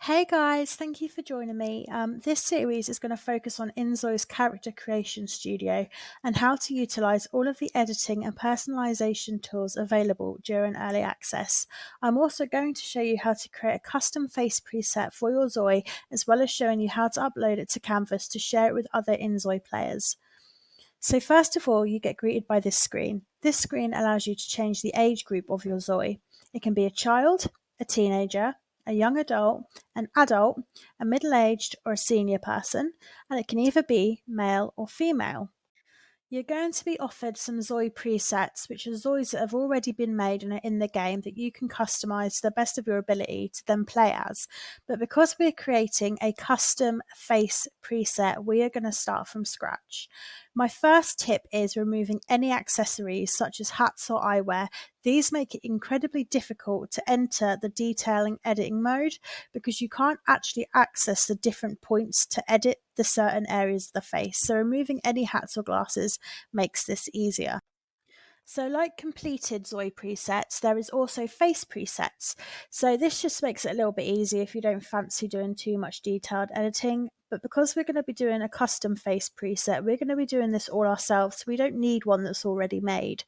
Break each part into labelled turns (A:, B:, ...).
A: Hey guys, thank you for joining me. This series is going to focus on InZOI's character creation studio and how to utilize all of the editing and personalization tools available during early access. I'm also going to show you how to create a custom face preset for your ZOI, as well as showing you how to upload it to Canvas to share it with other InZOI players. So first of all, you get greeted by this screen. This screen allows you to change the age group of your ZOI. It can be a child, a teenager, a young adult, an adult, a middle-aged or a senior person, and it can either be male or female. You're going to be offered some ZOI presets, which are ZOIs that have already been made and are in the game that you can customize to the best of your ability to then play as. But because we're creating a custom face preset, we are going to start from scratch. My first tip is removing any accessories such as hats or eyewear. These make it incredibly difficult to enter the detailing editing mode because you can't actually access the different points to edit the certain areas of the face. So removing any hats or glasses makes this easier. So like completed ZOI presets, there is also face presets. So this just makes it a little bit easier if you don't fancy doing too much detailed editing. But because we're going to be doing a custom face preset, we're going to be doing this all ourselves. So we don't need one that's already made.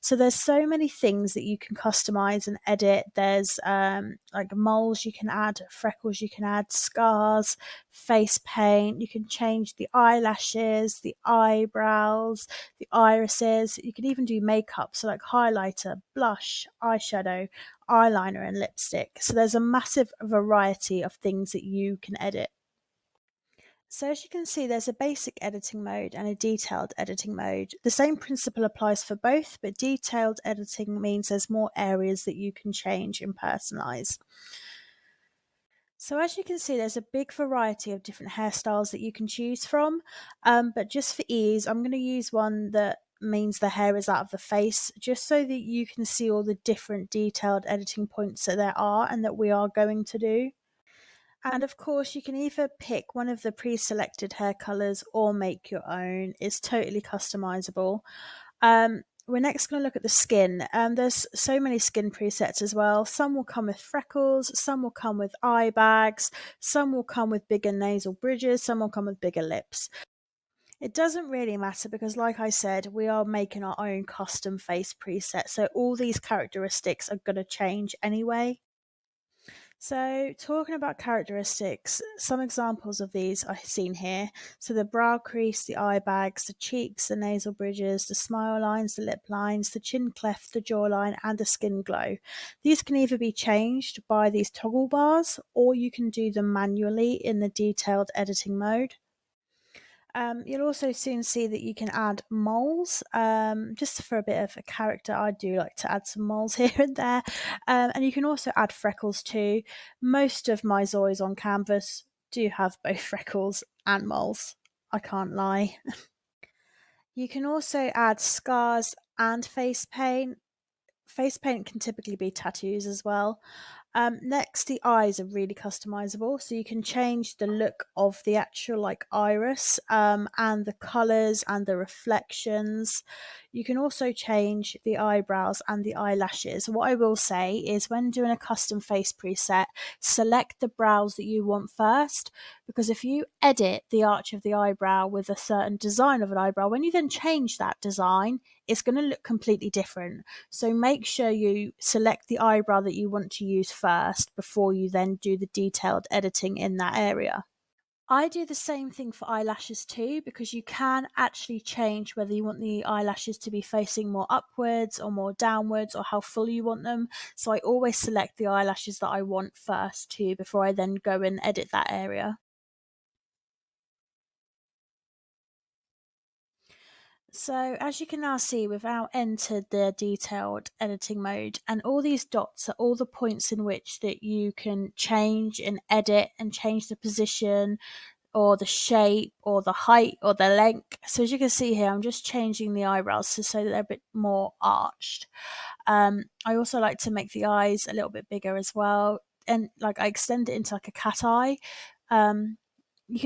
A: So there's so many things that you can customize and edit. There's like moles you can add, freckles you can add, scars, face paint. You can change the eyelashes, the eyebrows, the irises. You can even do makeup, so like highlighter, blush, eyeshadow, eyeliner, and lipstick. So there's a massive variety of things that you can edit. So as you can see, there's a basic editing mode and a detailed editing mode. The same principle applies for both, but detailed editing means there's more areas that you can change and personalize. So as you can see, there's a big variety of different hairstyles that you can choose from, but just for ease, I'm going to use one that means the hair is out of the face, just so that you can see all the different detailed editing points that there are and that we are going to do. And of course, you can either pick one of the pre-selected hair colors or make your own. It's totally customizable. We're next going to look at the skin. There's so many skin presets as well. Some will come with freckles, some will come with eye bags, some will come with bigger nasal bridges, some will come with bigger lips. It doesn't really matter because, like I said, we are making our own custom face preset. So all these characteristics are going to change anyway. So, talking about characteristics, some examples of these I've seen here. So, the brow crease, the eye bags, the cheeks, the nasal bridges, the smile lines, the lip lines, the chin cleft, the jawline, and the skin glow. These can either be changed by these toggle bars or you can do them manually in the detailed editing mode. You'll also soon see that you can add moles, just for a bit of a character. I do like to add some moles here and there. And you can also add freckles too. Most of my ZOIs on Canvas do have both freckles and moles. I can't lie. You can also add scars and face paint. Face paint can typically be tattoos as well. Next, the eyes are really customizable, so you can change the look of the actual iris, and the colors and the reflections. You can also change the eyebrows and the eyelashes. What I will say is, when doing a custom face preset, select the brows that you want first, because if you edit the arch of the eyebrow with a certain design of an eyebrow, when you then change that design, it's going to look completely different. So make sure you select the eyebrow that you want to use first before you then do the detailed editing in that area. I do the same thing for eyelashes too, because you can actually change whether you want the eyelashes to be facing more upwards or more downwards, or how full you want them. So I always select the eyelashes that I want first too, before I then go and edit that area. So as you can now see, we've now entered the detailed editing mode, and all these dots are all the points in which that you can change and edit and change the position or the shape or the height or the length. So as you can see here, I'm just changing the eyebrows so that they're a bit more arched. I also like to make the eyes a little bit bigger as well, and I extend it into like a cat eye.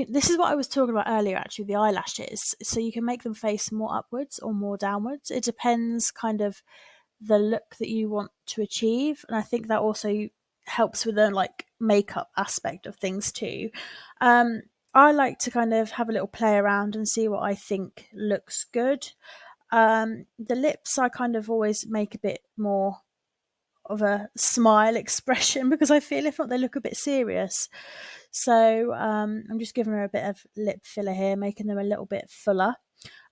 A: This is what I was talking about earlier, actually, the eyelashes. So you can make them face more upwards or more downwards. It depends kind of the look that you want to achieve. And I think that also helps with the like makeup aspect of things too. Um, I like to kind of have a little play around and see what I think looks good. The lips I kind of always make a bit more of a smile expression because I feel if not they look a bit serious. So I'm just giving her a bit of lip filler here, making them a little bit fuller.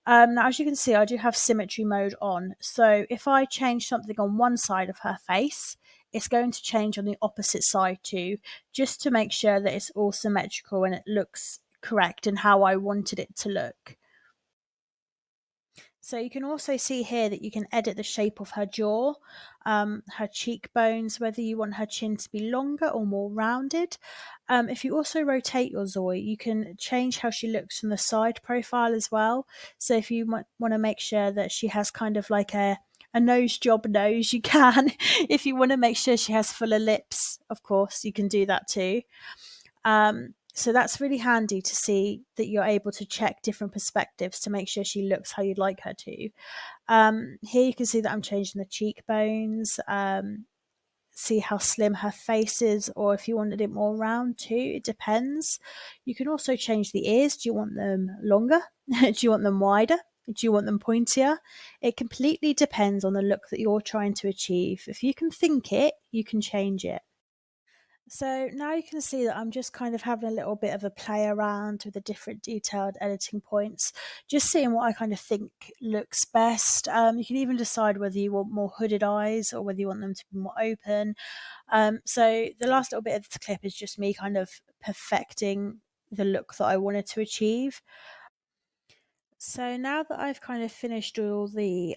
A: Now, as you can see, I do have symmetry mode on. So if I change something on one side of her face, it's going to change on the opposite side too, just to make sure that it's all symmetrical and it looks correct and how I wanted it to look. So you can also see here that you can edit the shape of her jaw, her cheekbones, whether you want her chin to be longer or more rounded. If you also rotate your Zoe, you can change how she looks from the side profile as well. So if you want to make sure that she has kind of like a nose job nose, you can. If you want to make sure she has fuller lips, of course, you can do that too. So that's really handy to see that you're able to check different perspectives to make sure she looks how you'd like her to. Here you can see that I'm changing the cheekbones, see how slim her face is, or if you wanted it more round too, it depends. You can also change the ears. Do you want them longer? Do you want them wider? Do you want them pointier? It completely depends on the look that you're trying to achieve. If you can think it, you can change it. So now you can see that I'm just kind of having a little bit of a play around with the different detailed editing points, just seeing what I kind of think looks best. You can even decide whether you want more hooded eyes or whether you want them to be more open. So the last little bit of the clip is just me kind of perfecting the look that I wanted to achieve. So now that I've kind of finished all the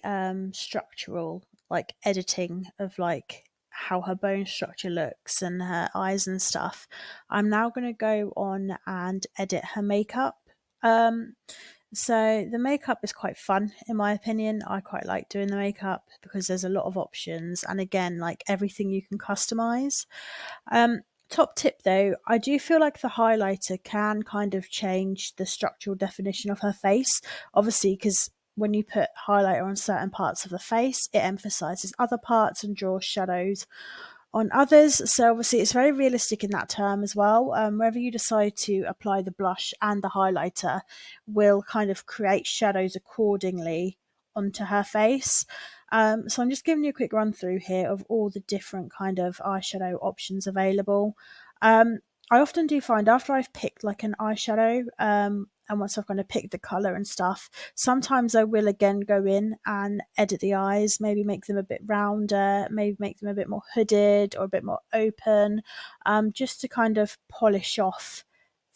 A: structural like editing of like how her bone structure looks and her eyes and stuff, I'm now going to go on and edit her makeup. Um, so the makeup is quite fun in my opinion. I quite like doing the makeup because there's a lot of options and again like everything you can customize. Top tip though, I do feel like the highlighter can kind of change the structural definition of her face. Obviously, because when you put highlighter on certain parts of the face, it emphasizes other parts and draws shadows on others. So obviously it's very realistic in that term as well. Wherever you decide to apply the blush and the highlighter will kind of create shadows accordingly onto her face. So I'm just giving you a quick run through here of all the different kind of eyeshadow options available. I often do find after I've picked like an eyeshadow, and once I've kind of picked the colour and stuff, sometimes I will again go in and edit the eyes, maybe make them a bit rounder, maybe make them a bit more hooded or a bit more open, just to kind of polish off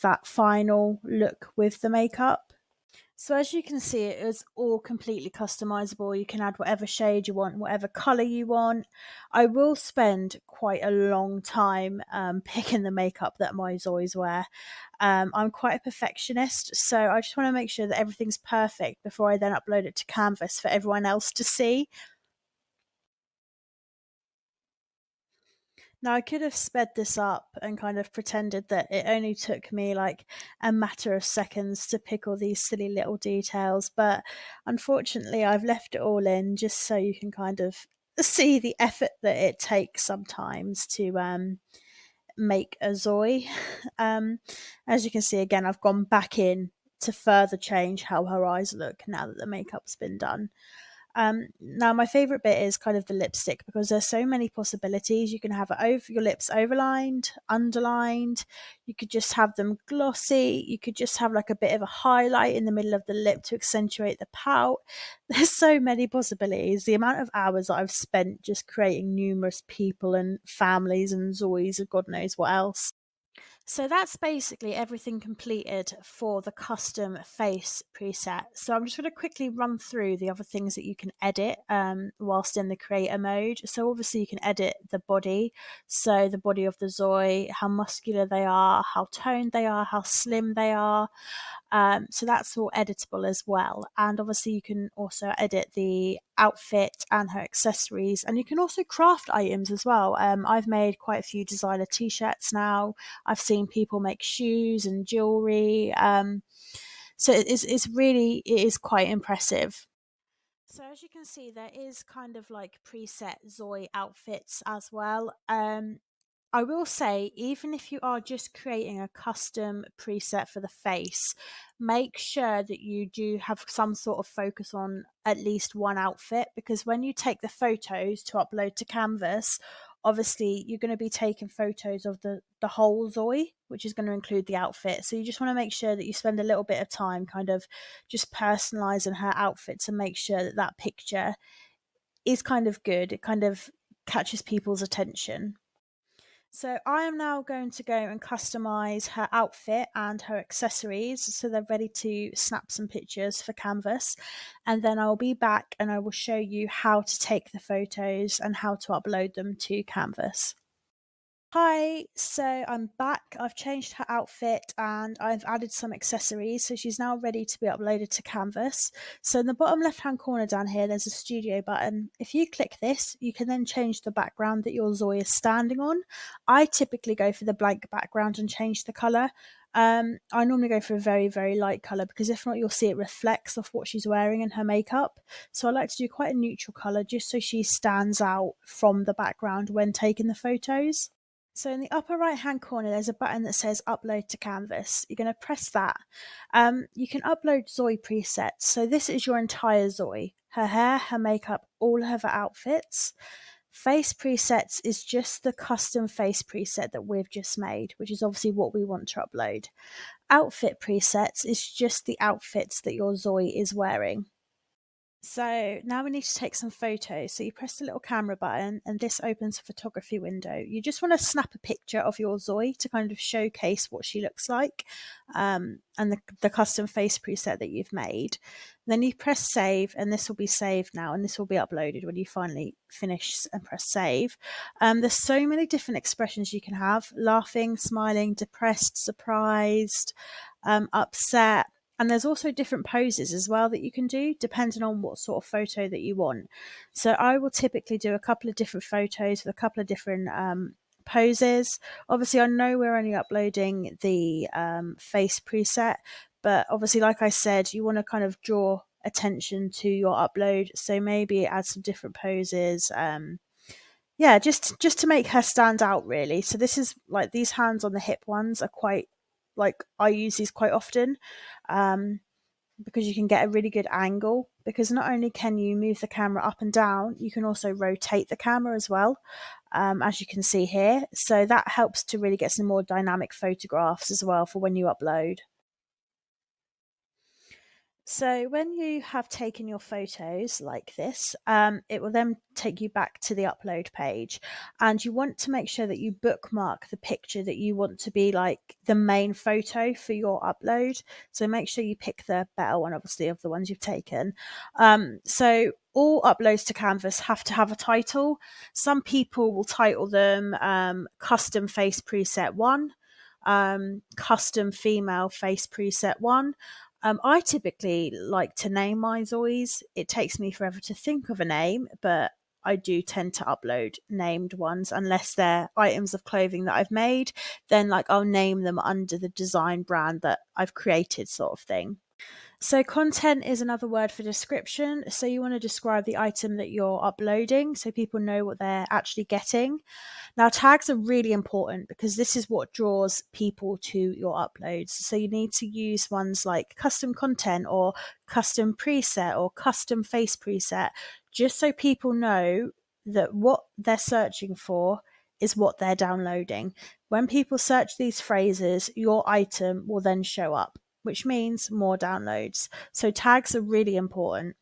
A: that final look with the makeup. So as you can see, it is all completely customizable. You can add whatever shade you want, whatever color you want. I will spend quite a long time picking the makeup that my Zoys wear. I'm quite a perfectionist, so I just want to make sure that everything's perfect before I then upload it to Canvas for everyone else to see. Now, I could have sped this up and kind of pretended that it only took me like a matter of seconds to pick all these silly little details, but unfortunately, I've left it all in just so you can kind of see the effort that it takes sometimes to make a Zoe. Um, as you can see, again, I've gone back in to further change how her eyes look now that the makeup's been done. Now my favorite bit is kind of the lipstick because there's so many possibilities. You can have it over your lips overlined, underlined. You could just have them glossy. You could just have like a bit of a highlight in the middle of the lip to accentuate the pout. There's so many possibilities. The amount of hours that I've spent just creating numerous people and families and Zoes and God knows what else. So that's basically everything completed for the custom face preset. So I'm just going to quickly run through the other things that you can edit whilst in the creator mode. So obviously you can edit the body. So the body of the Zoe, how muscular they are, how toned they are, how slim they are. So that's all editable as well. And obviously you can also edit the outfit and her accessories, and you can also craft items as well. I've made quite a few designer t-shirts now. I've seen people make shoes and jewelry. So it is quite impressive. So as you can see, there is kind of like preset Zoe outfits as well. I will say, even if you are just creating a custom preset for the face, make sure that you do have some sort of focus on at least one outfit, because when you take the photos to upload to Canvas, obviously you're going to be taking photos of the whole Zoe, which is going to include the outfit. So you just want to make sure that you spend a little bit of time kind of just personalizing her outfit to make sure that that picture is kind of good. It kind of catches people's attention. So I am now going to go and customize her outfit and her accessories so they're ready to snap some pictures for Canvas. And then I'll be back and I will show you how to take the photos and how to upload them to Canvas. Hi, so I'm back. I've changed her outfit and I've added some accessories, so she's now ready to be uploaded to Canvas. So in the bottom left hand corner down here, there's a studio button. If you click this, you can then change the background that your Zoe is standing on. I typically go for the blank background and change the colour. I normally go for a very, very light colour because if not, you'll see it reflects off what she's wearing and her makeup. So I like to do quite a neutral colour just so she stands out from the background when taking the photos. So in the upper right hand corner, there's a button that says upload to Canvas. You're going to press that. You can upload Zoe presets. So this is your entire Zoe, her hair, her makeup, all of her outfits. Face presets is just the custom face preset that we've just made, which is obviously what we want to upload. Outfit presets is just the outfits that your Zoe is wearing. So now we need to take some photos. So you press the little camera button and this opens a photography window. You just want to snap a picture of your Zoe to kind of showcase what she looks like, and the custom face preset that you've made. Then you press save and this will be saved now and this will be uploaded when you finally finish and press save. There's so many different expressions you can have: laughing, smiling, depressed, surprised, upset. And there's also different poses as well that you can do depending on what sort of photo that you want. So I will typically do a couple of different photos with a couple of different poses. Obviously, I know we're only uploading the face preset, but obviously, like I said, you want to kind of draw attention to your upload. So maybe add some different poses. Yeah, just to make her stand out really. So this is like these hands on the hip ones are quite, like, I use these quite often because you can get a really good angle, because not only can you move the camera up and down, you can also rotate the camera as well, as you can see here. So that helps to really get some more dynamic photographs as well for when you upload. So when you have taken your photos like this, it will then take you back to the upload page, and you want to make sure that you bookmark the picture that you want to be like the main photo for your upload. So make sure you pick the better one, obviously, of the ones you've taken. So all uploads to Canvas have to have a title. Some people will title them custom face preset 1, custom female face preset 1. I typically like to name my Zoes. It takes me forever to think of a name, but I do tend to upload named ones unless they're items of clothing that I've made. Then like I'll name them under the design brand that I've created, sort of thing. So content is another word for description. So you want to describe the item that you're uploading so people know what they're actually getting. Now, tags are really important because this is what draws people to your uploads. So you need to use ones like custom content or custom preset or custom face preset, just so people know that what they're searching for is what they're downloading. When people search these phrases, your item will then show up, which means more downloads. So tags are really important.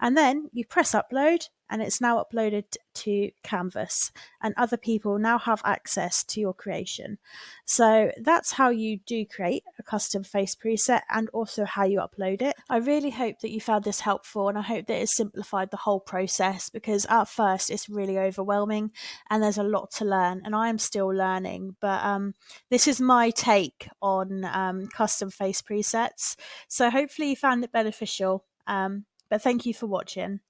A: And then you press upload and it's now uploaded to Canvas, and other people now have access to your creation. So that's how you do create a custom face preset and also how you upload it. I really hope that you found this helpful, and I hope that it's simplified the whole process, because at first it's really overwhelming and there's a lot to learn, and I am still learning, but this is my take on custom face presets. So hopefully you found it beneficial. But thank you for watching.